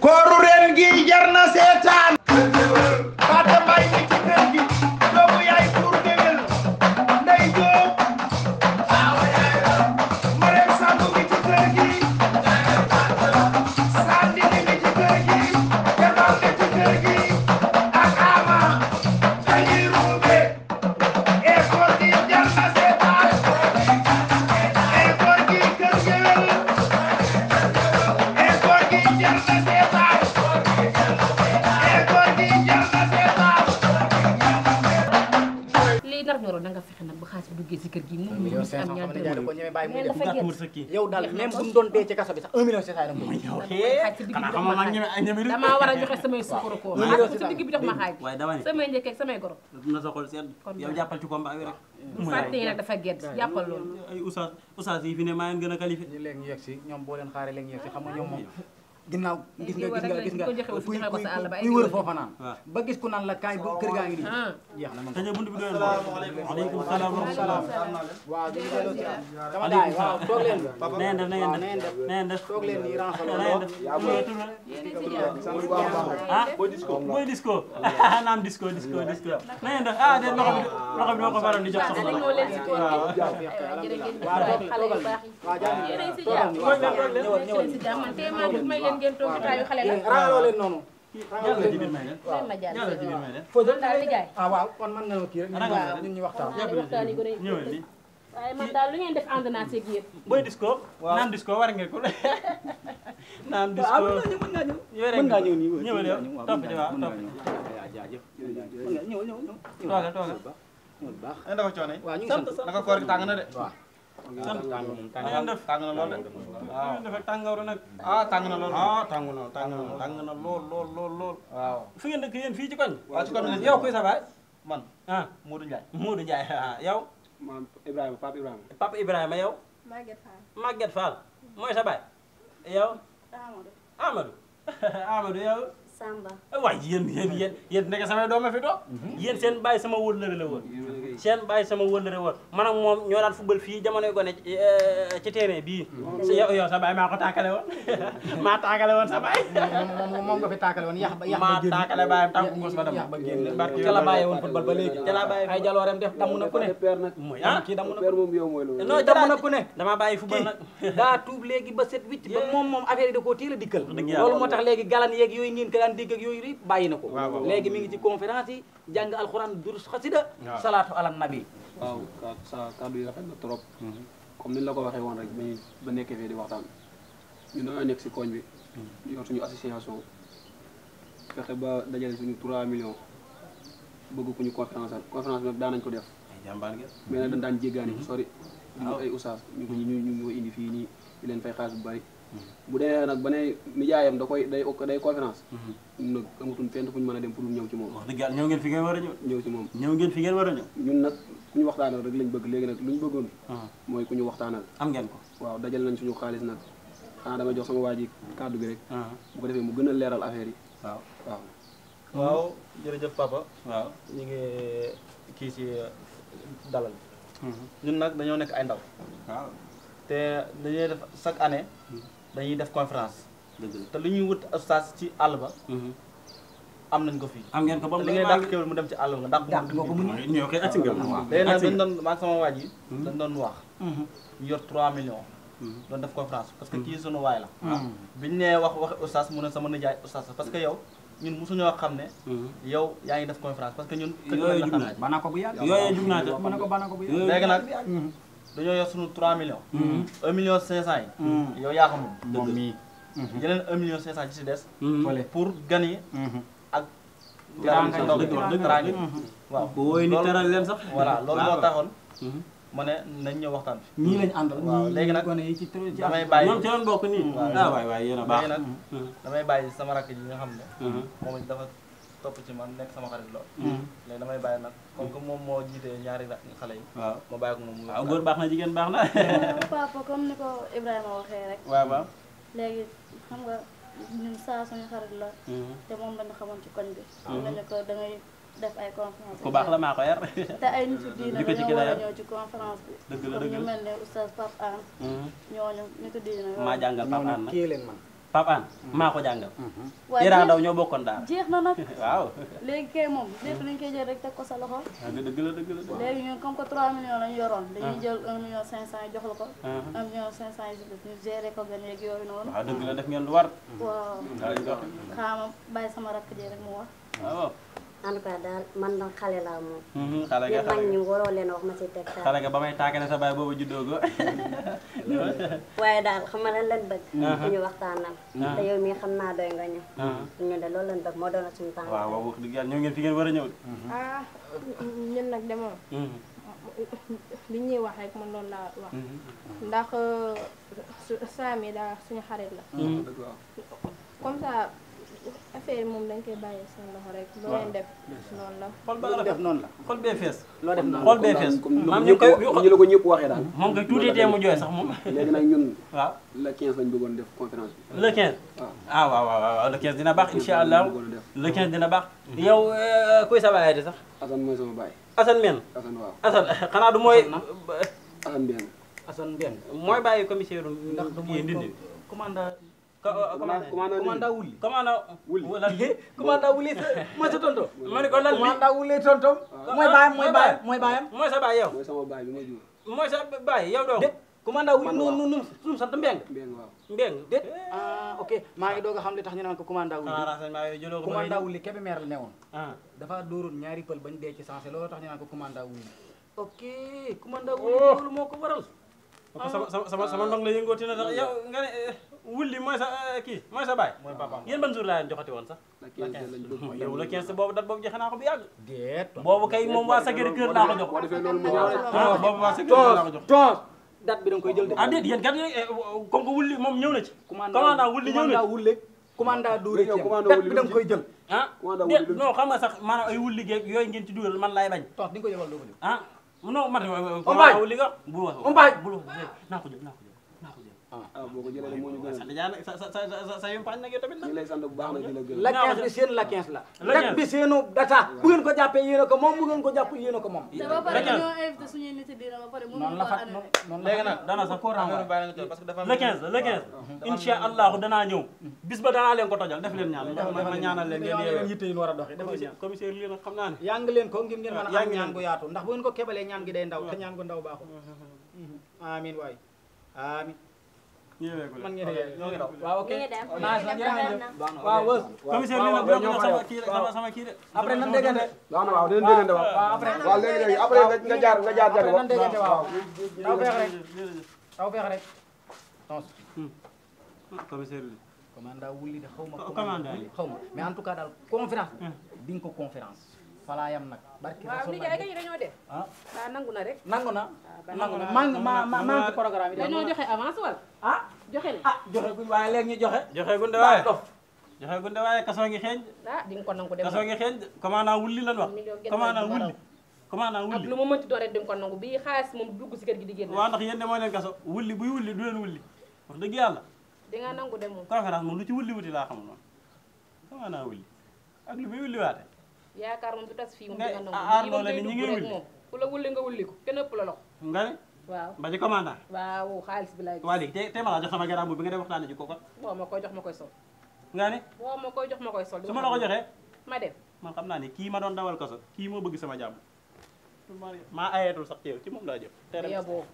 kooru ren gi jar na seetaan Fatou Mbaye mi ci kër gi doomu yaay pour géwél Ndey Jóob Marème Samb mi ci kër gi Sandini mi ci kër gi Jamal mi ci kër gi ak Ama dañuy ruube e koor gi jar na seetaan e koor gi kër géwél e koor gi jar na seetaan nar ñoro da nga fexe nag ba xaalis bi duggee si kër gi moom ñu am ñaar dërëm ko ñëwee bàyyi muy def dafa yow daal même bu mu doon dee ci kaso bi sax 1 million c'est ça dama damaa war a joxe samay sukuru ko ci digg bi jox ma xaaj samay njëkk ak samay goro na sa xol seet yow jàppal ci combat bi rek fàtte nag dafa gedd jàppal loolu ay oustaz yi fi ne maa leen gën a qualifié ñu léegi ñu yegg si ñoom boo leen xaaree léegi ñu yegg si xam nga ñoom moom ginnaaw gis nga kuy wër foofa naan ba gis ku naan la kaay ba kër gaa ngi nii jeex na man tëjee bunt bi doon waaleykum salaam wa rahmatulah waaw ñu delloo ci dama daay waaw toog leen na ngeen def toog leen nii ransal ah mooy disco naam disco na ngeen def ah de loxo bi doo ko faral di jox soxla ngeen toog jotaayu xale la ragaloo leen noonu yàlla ci biir may leen yàlla ci biir may leen foo daal di jaay waaw kon man nga kii rek ñun ñu waxtaan ñëwal ni waaye man daal lu ngeen def ànd naa seeg yéen booy disco naan disco war ngeen ko naan disco mën ngaa ñëw nii ñëwal yow topp ci waaw topp jaajëf ñëw toogal baax dafa coono waaw ñu ngi sant naka koor gi tàng na de waaw ngeen def tàng na lool de waaw ngeen def ak tàngooru nag tàng na lool tàng na lool waaw fu ngeen dëkk yéen fii ci koñ waaw ci koñ yow kuy sa baay man Modou Ndiaye yow maam Ibrahima Papa Ibrahima yow Maguette Fall mooy sa baay yow Amadou yow Samba waay yéen nekk samay doom fi toog yéen seen bàyyi sama wëllëre la woon seen bàyyi sama wëllëre woon man ak moom ñoo daan football fii jamonoy gone ci terrain bii yow sa bàyyi maa ko taakale woon maa taakale woon sa bàyyi moom nga fi taakale woon maa taakale bàyyam tànku gos ba dem barki ca la bàyyi woon football ba léegi ca la bàyyi ay jaloorem def damm na ku ne mooy kii damm na non damm na ku ne dama bàyyi football nag daa tuub léegi ba set wicc ba moom affaire yi da koo teel a dikkal loolu moo tax léegi galan yeeg yooyu ngeen ko daan dégg ak yooyu yëpp bàyyi na ko léegi mi ngi ci conférence yi jàng alxuraan durus xasida salaatu ala nabi waaw sa kàddu yi rafet na trop comme ni la ko waxee woon rek ba nekkee fii di waxtaan ñun dañoo nekk si koñ bi yor suñu association fexe ba dajale suñu 3 millions bëgg ku ñu conférence bi nag daan nañ ko def mais nag dañ daan jéggaani sori ñu ay oustaz ñu ko indi fii nii di leen fay xaalis bu bari bu dee nag ba ne nijaayam day conférence ñun nag amatuñ fenn fu ñu mën a dem pour ñëw ci moom wax dëgg yàlla ñëw ngeen fi ngeen war a ñëw ci moom ñëw ngeen fi ngeen war a ñëw ñun nag ku ñu waxtaanal rek lañ bëgg léegi nag lu ñu bëggoon mooy ku ñu waxtaanal am ngeen ko waaw dajal nañ suñu xaalis nag xanaa damay jox sama waa ji kàddu gi rek bu ko defee mu gën a leeral affaire yi waaw jërëjëf papa waaw ñu ngi kii ci dalal ñun nag dañoo nekk ay ndaw waaw te dañuy def chaque année dañuy def conférence te lu ñuy wut ustaas ci àll ba am nañ ko fii am ngeen ko ba li ngay dàq kéwél mu dem ci àll ba nga dàq ko mu ñëw koy acci nga léegi nag dañ doon maag sama waaj yi dañ doon wax ñu yor 3 millions doon def conférence parce que kii sunu waay la biñ nee wax ustaas mu ne sama nijaay ustaas parce que yow ñun mosuñoo xam ne yow yaa ngi def conférence parce que ñun yooyu jug naa bana ko bu yàgg yooyu jug naa bana ko bu yàgg léegi nag dañoo yor sunu 3 millions 1 million 500 yi yow yaa xamul moom mii yeneen 1 million 500 ci si des pour gan yi ak teraanga waaw booy ni teral leen sax voilà loolu moo taxoon ma ne nañ ñëw waxtaan fi ñii lañ àndal waaw léegi nag gone yi ci damay bàyyi ñoom ci doon bokk nii waay yéen a baax léegi nag damay bàyyi sama rakk ji nga xam ne moom dafa topp ci man nekk sama xarit lool léegi damay bàyyi nag comme que moom moo jiitee ñaari xale yi waaw ma bàyyi ko moom waaw góor baax na jigéen baax na papa comme ni ko Ibrahima waxee rek waaw waaw léegi xam nga ñun saa suñu xarit la te moom lañu xamoon ci koñ bi lañu ko da ngay def ay conférence ku baax la maa ko yar te ay nit yu diine dañoo war a ñëw ci conférence bi dëgg la comme ñu mel ne oustaz Pape Anne ñooñu nitu diine maa jàngal Pape Anne nag kii leen man Pape An maa ko jàngal waaye Iran daw ñoo bokkoon daal jeex na nag waaw léegi kay moom lépp nañ koy jël rek teg ko sa loxo dëgg la léegi ñun comme que 3 millions lañu yoroon dañuy jël 1 million 500 yi jox la ko 1 million 500 yi si des ñu gérer ko gan yeeg yooyu noonu waaw dëgg la def ngeen lu war waaw xaama bàyyi sama rakk ji rek mu wax waaw en tout cas daal man da xale laa moom xale nga yéen mag ñi waroo leen wax ma si teg xale nga ba may taakane sa baay boobu juddoo go waaye daal xam nga lan lañ bëgg suñu waxtaanal te yow mii xam naa doy nga ñu ñu de loolu lañ bëgg moo doon suñu temps waaw wax dëgg yàlla ñëw ngeen fi ngeen war a ñëw ah ñun nag de moom li ñuy wax rek man loolu laa wax ndax Samy daa suñu xarit la comme ça affaire yi moom dañ koy bàyyi seen loxo rek loo leen def noonu la xol ba def noonu la xol bee fees loo def noonu xol bee fees maam ñu la ko ñëpp waxee daal moom koy tuuti tee mu jooy sax moom léegi nag ñun waaw le 15 lañ bëggoon def conférence bi le 15 ah waaw le 15 dina baax incha allah le 15 dina baax yow kuy sa baay de sax Assane mooy sama baay Assane men Assane waaw Assane xanaa du mooy Assane Mbène Assane Mbène mooy bàyyi commissaire ndax du mooy ndindi commandant commandant Wuli commandant Wuli commandant Wuli mooy sa tonto ma ne ko lan bi commandant Wuli tontom mooy baayam mooy baayam mooy sa baay yow mooy sama baay bi ma jur mooy sa baay yow doo déet commandant Wuli nu sant Mbeng Mbène waaw Mbeng déet ok maa ngi doog a xam li tax ñu naan ko commandant Wuli renseignement yooyu jëloo ko commandant Wuli Kébémer la newoon ah dafa dóoroon ñaari pël bañ dee ci sensé loolu tax ñu naan ko commandant Wuli ok commandant Wuli loolu moo ko waral sama ndong la yëngooti na sax yow nga ne wulli mooy sa kii mooy sa baay mooy papaam yéen ban jour laa leen joxati woon sax la 15 lañ bëgg yow la 15 boobu dat boobu joxe naa ko bu yàgg déet boobu kay moom waa Sacré-Cœur laa ko jox boo defee loolu moom boobu waa Sacré-Cœur laa ko jox tons date bi da nga koy jël de ah déet yéen kat comme que wulli moom ñëw na ci commandant wulli ñëw na ci Wuli commandant Douré yow commandant date Wuli bi da nga koy jël ah commandant déet Wuli non xam nga sax maanaam ay wulli geeg yooyu ngeen ci dugal man laay bañ tons di nga ko yëgal doo ko jël ah non man Ombaay wulli nga bu wax Ombaay bul wax naa ko jël naa ko jël ah boo ko jëlee moo ñu gën a sant Diagne sa yumpaañ nag yow tamit ñu ngi lay sant bu baax nag di la gërëm la 15 bi seen la 15 la La 15 date bi seenu data bu ngeen ko jàppee yéen a ko moom bu ngeen ko jàpp yéen a ko moom te ba pare dañoo invité suñuy nit dina ba pare mënuñu noonu ko la fa annulé noonu léegi nag dana sax ko affaire renvoyé bàyyi la nga jël parce que dafa le 15 le 15 incha allahu danaa ñëw bis ba danaa leen ko tojal def leen ñaan ma ñaanal leen ngeen yeewee yitte yi war a doxee dafa ñaan commissaire lii nag xam naa ne yaa ngi leen ko ngir ngeen mën a yaa am ngi ñaan leen gu yaatu ndax bu ngeen ko kebalee ñaan gi day ndaw te ñaan gu ndaw baaxul amin waay amin yeewee ko man ngeen ñoo ngi daw waaw ok mi ngi dem naa mi ngi dem jërëjëf baax na. waaw wës commissaire lii nag ñoo ko sama kii de sama kii de après nan déggante baax na waaw dinañ déggante waaw waaw après waaw léegi après nga jaar après nan déggante waaw taw feex rek taw feex rek tons commissaire lii commandant Wuli de xaw ma commandant Wuli xaw ma mais en tout cas daal conférence di nga ko conférence falaa yam nag barki waaw ni jaay kañ dañoo def ah waaw nangu na rek nangu na nangu na maa ngi ci programme yi dañoo joxe avance wala ah joxe ne ah joxe guñ waaye léegi ñu joxe joxe gunde waaye joxe gunde waaye kasoo ngi xeeñ ah di nga ko nangu dem kasoo ngi xeeñ commandant Wuli lan wax commandant Wuli commandant ak Wuli lu mu mënti doon rek di nga ko nangu bii xaalis moom dugg si kër gi di génn waaw ndax yéen de moo leen kaso wulli buy wulli du leen wulli wax dëgg yàlla di nga nangu dem moom conférence moom lu ci wulli wuti laa xamul noonu commandant Wuli ak lu muy wulli waate yaakaar moom du tas fii moom di nga nangu aar lii loo moom leen day ni ñi dugg ngi rek wulli moom ku la wulli nga wulli ko kenn ëpp la loxo nga ne waaw ba ci commandant waaw xaalis bi laay gis waa léegi te ma laa jox sama garaam bi nga def waxtaane ji ko kon boo ma koy jox ma koy sol nga ne boo ma koy jox ma koy sol su ma la ko joxee ma dem man xam naa ne kii ma doon dawal kaso kii moo bëgg sama jàmm maa ayeetul sax ci yow ci moom laa jëm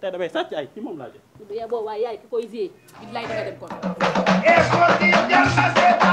te damay sàcc ay ci moom laa jëm bu dee boobu waaye yaay ki koy ziyee billaay da nga dem kon Esporte Diallo Seta